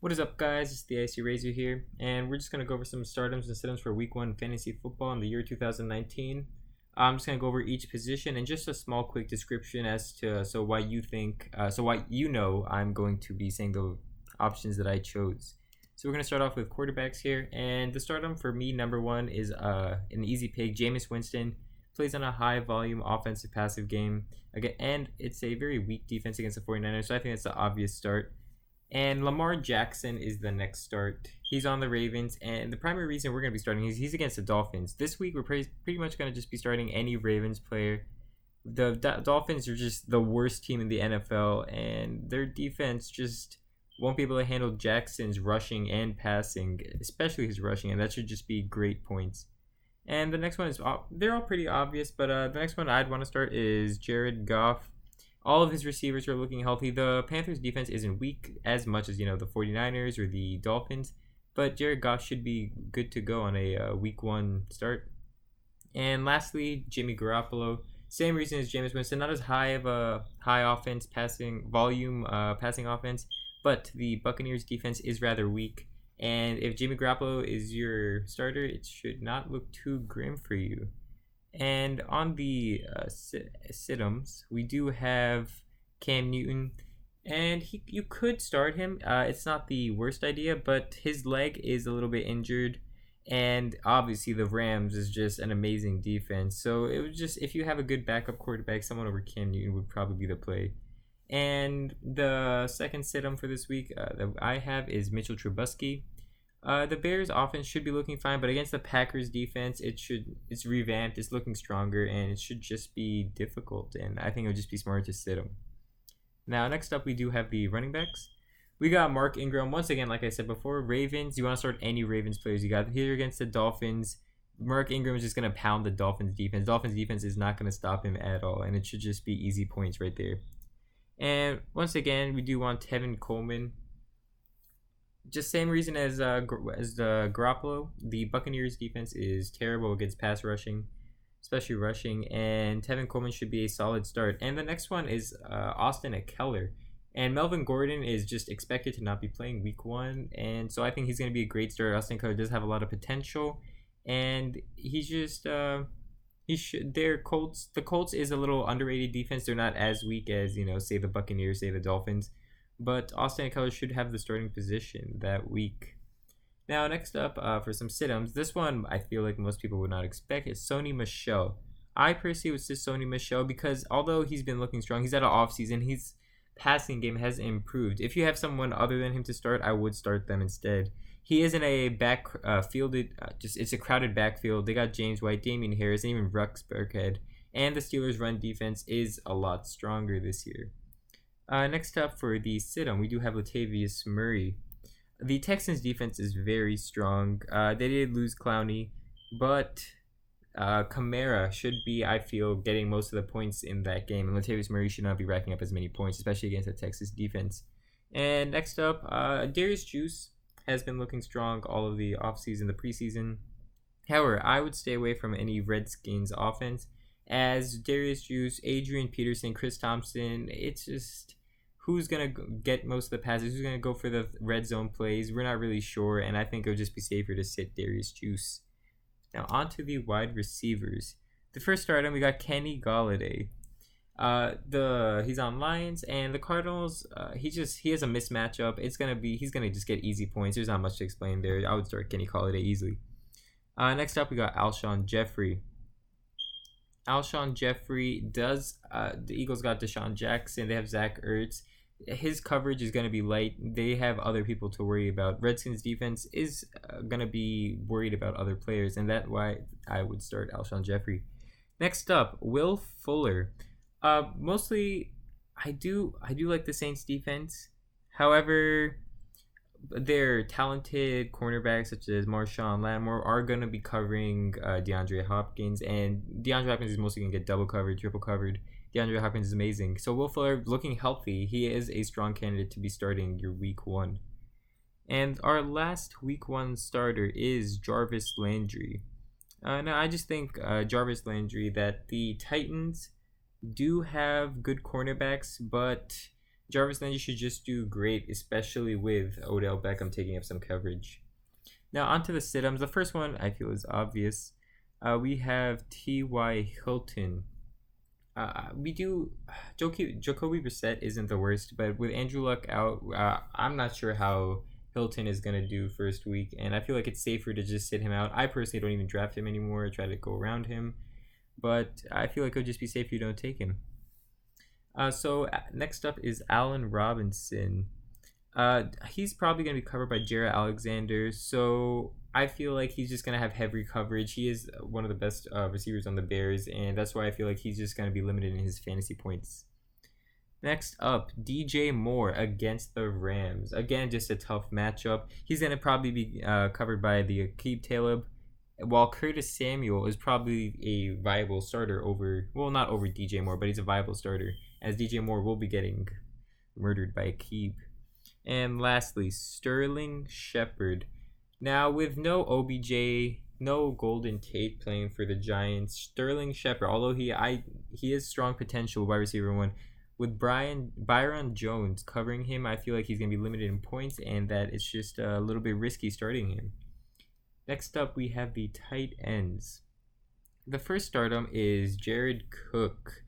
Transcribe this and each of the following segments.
What is up, guys? It's the IC Razor here, and we're just going to go over some stardoms and sit-ems for Week 1 fantasy football in the year 2019. I'm just going to go over each position and just a small quick description as to why you know I'm going to be saying the options that I chose. So we're going to start off with quarterbacks here, and the stardom for me, number one, is an easy pick. Jameis Winston plays on a high-volume offensive passive game, again, and it's a very weak defense against the 49ers, so I think that's the obvious start. And Lamar Jackson is the next start. He's on the Ravens, and the primary reason we're going to be starting is he's against the Dolphins. This week, we're pretty much going to just be starting any Ravens player. The Dolphins are just the worst team in the NFL, and their defense just won't be able to handle Jackson's rushing and passing, especially his rushing, and that should just be great points. And the next one is, they're all pretty obvious, but the next one I'd want to start is Jared Goff. All of his receivers are looking healthy. The Panthers defense isn't weak as much as, the 49ers or the Dolphins, but Jared Goff should be good to go on a week 1 start. And lastly, Jimmy Garoppolo. Same reason as Jameis Winston, not as high of a high offense passing volume passing offense, but the Buccaneers defense is rather weak. And if Jimmy Garoppolo is your starter, it should not look too grim for you. And on the sit-ems, we do have Cam Newton, and you could start him. It's not the worst idea, but his leg is a little bit injured, and obviously the Rams is just an amazing defense. So it was just, if you have a good backup quarterback, someone over Cam Newton would probably be the play. And the second sit-em for this week that I have is Mitchell Trubisky. The Bears offense should be looking fine, but against the Packers defense, it's revamped, it's looking stronger, and it should just be difficult. And I think it would just be smarter to sit them. Now, next up, we do have the running backs. We got Mark Ingram. Once again, like I said before, Ravens. You want to start any Ravens players you got here against the Dolphins. Mark Ingram is just going to pound the Dolphins defense. Dolphins defense is not going to stop him at all, and it should just be easy points right there. And once again, we do want Tevin Coleman. Just same reason as the Garoppolo. The Buccaneers defense is terrible against pass rushing, especially rushing, and Tevin Coleman should be a solid start. And the next one is Austin Ekeler. And Melvin Gordon is just expected to not be playing week 1, and so I think he's going to be a great start. Austin Ekeler does have a lot of potential, and he's just the Colts is a little underrated defense. They're not as weak as, say the Buccaneers, say the Dolphins. But Austin Ekeler should have the starting position that week. Now, next up for some sit-ems, this one I feel like most people would not expect is Sony Michel. I personally would sit Sony Michel because although he's been looking strong, he's at an off-season, his passing game has improved. If you have someone other than him to start, I would start them instead. He is in a it's a crowded backfield. They got James White, Damian Harris, and even Rex Burkhead. And the Steelers' run defense is a lot stronger this year. Next up for the sit-em, we do have Latavius Murray. The Texans' defense is very strong. They did lose Clowney, but Kamara should be, I feel, getting most of the points in that game, and Latavius Murray should not be racking up as many points, especially against the Texas defense. And next up, Darius Juice has been looking strong all of the offseason, the preseason. However, I would stay away from any Redskins offense, as Darius Juice, Adrian Peterson, Chris Thompson, it's just who's going to get most of the passes, who's going to go for the red zone plays. We're not really sure, and I think it would just be safer to sit Darius Juice. Now, on to the wide receivers. The first start, we got Kenny Golladay. He's on Lions, and the Cardinals, he has a mismatch up. He's gonna just get easy points. There's not much to explain there. I would start Kenny Golladay easily. Next up, we got Alshon Jeffrey. Alshon Jeffrey the Eagles got Deshaun Jackson. They have Zach Ertz. His coverage is going to be light. They have other people to worry about. Redskins defense is going to be worried about other players, and that's why I would start Alshon Jeffrey. Next up, Will Fuller. Mostly, I do like the Saints defense. However, their talented cornerbacks such as Marshawn Lattimore are going to be covering DeAndre Hopkins, and DeAndre Hopkins is mostly going to get double covered, triple covered. DeAndre Hopkins is amazing. So Will Fuller, looking healthy, he is a strong candidate to be starting your week 1. And our last week 1 starter is Jarvis Landry. Now, I just think Jarvis Landry, that the Titans do have good cornerbacks, but Jarvis Landry should just do great, especially with Odell Beckham taking up some coverage. Now onto the sit-ums. The first one I feel is obvious. We have T.Y. Hilton. We do Jacoby Brissett isn't the worst, but with Andrew Luck out, I'm not sure how Hilton is gonna do first week, and I feel like it's safer to just sit him out. I personally don't even draft him anymore. I try to go around him, but I feel like it would just be safe if you don't take him. Next up is Allen Robinson. He's probably going to be covered by Jared Alexander, so I feel like he's just going to have heavy coverage. He is one of the best receivers on the Bears, and that's why I feel like he's just going to be limited in his fantasy points. Next up, DJ Moore against the Rams. Again, just a tough matchup. He's going to probably be covered by the Aqib Talib, while Curtis Samuel is probably a viable starter over, well, not over DJ Moore, but he's a viable starter, as DJ Moore will be getting murdered by Aqib. And lastly, Sterling Shepard. Now, with no OBJ, no Golden Tate playing for the Giants, Sterling Shepard, although he has strong potential wide receiver one, with Byron Jones covering him, I feel like he's going to be limited in points and that it's just a little bit risky starting him. Next up, we have the tight ends. The first stardom is Jared Cook.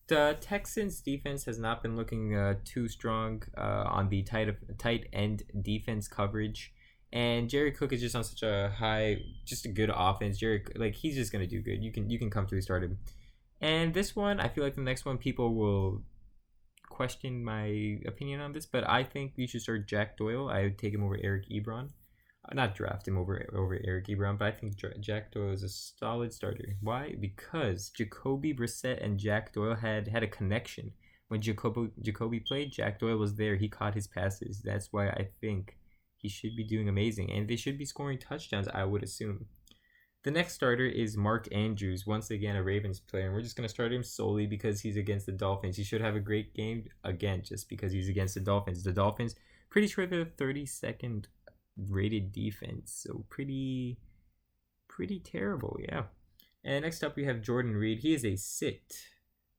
The Texans defense has not been looking too strong on the tight end defense coverage, and Jared Cook is just on such a high, just a good offense. He's just gonna do good. You can comfortably start him. And this one, I feel like the next one people will question my opinion on this, but I think you should start Jack Doyle. I would take him over Eric Ebron. Not draft him over Eric Ebron, but I think Jack Doyle is a solid starter. Why? Because Jacoby Brissett and Jack Doyle had a connection. When Jacoby played, Jack Doyle was there. He caught his passes. That's why I think he should be doing amazing. And they should be scoring touchdowns, I would assume. The next starter is Mark Andrews, once again a Ravens player. And we're just going to start him solely because he's against the Dolphins. He should have a great game, again, just because he's against the Dolphins. The Dolphins, pretty sure they're 32nd rated defense, so pretty terrible. Yeah. And next up we have Jordan Reed. He is a sit.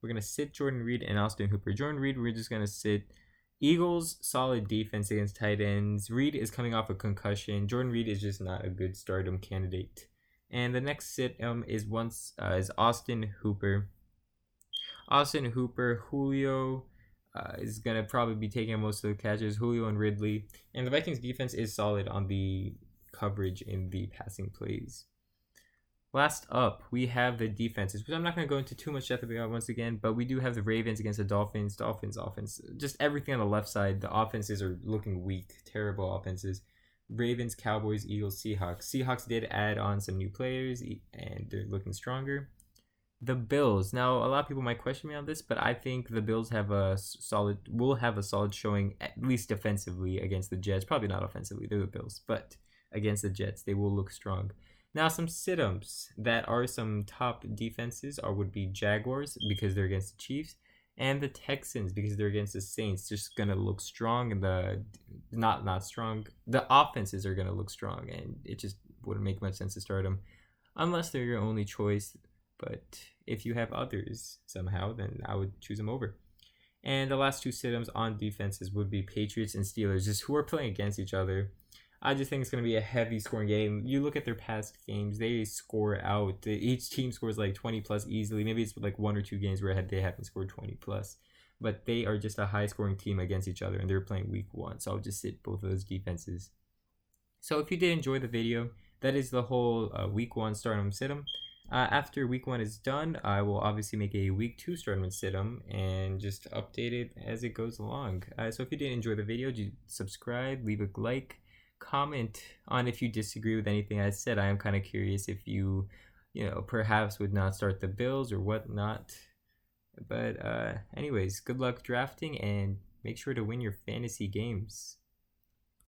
We're gonna sit Jordan Reed and Austin Hooper. Jordan Reed, we're just gonna sit. Eagles, solid defense against tight ends. Reed is coming off a concussion. Jordan Reed is just not a good stardom candidate. And the next sit is Austin Hooper. Austin Hooper, Julio is going to probably be taking most of the catches, Julio and Ridley. And the Vikings defense is solid on the coverage in the passing plays. Last up, we have the defenses, which I'm not going to go into too much depth about once again, but we do have the Ravens against the Dolphins. Dolphins offense, just everything on the left side. The offenses are looking weak, terrible offenses. Ravens, Cowboys, Eagles, Seahawks. Seahawks did add on some new players, and they're looking stronger. The Bills. Now, a lot of people might question me on this, but I think the Bills will have a solid showing, at least defensively, against the Jets. Probably not offensively, they're the Bills, but against the Jets, they will look strong. Now, some sit-ups that are some top defenses would be Jaguars, because they're against the Chiefs, and the Texans, because they're against the Saints. Just going to look strong, and not strong. The offenses are going to look strong, and it just wouldn't make much sense to start them, unless they're your only choice. But if you have others somehow, then I would choose them over. And the last two sit-ups on defenses would be Patriots and Steelers, just who are playing against each other. I just think it's going to be a heavy scoring game. You look at their past games, they score out. Each team scores like 20 plus easily. Maybe it's like one or two games where they haven't scored 20 plus. But they are just a high scoring team against each other, and they're playing week one. So I'll just sit both of those defenses. So if you did enjoy the video, that is the whole week one start-em sit-em. After week one is done, I will obviously make a week two start-em and sit-em and just update it as it goes along. So if you did enjoy the video, do subscribe, leave a like, comment on if you disagree with anything I said. I am kind of curious if you perhaps would not start the Bills or whatnot. But anyways, good luck drafting and make sure to win your fantasy games.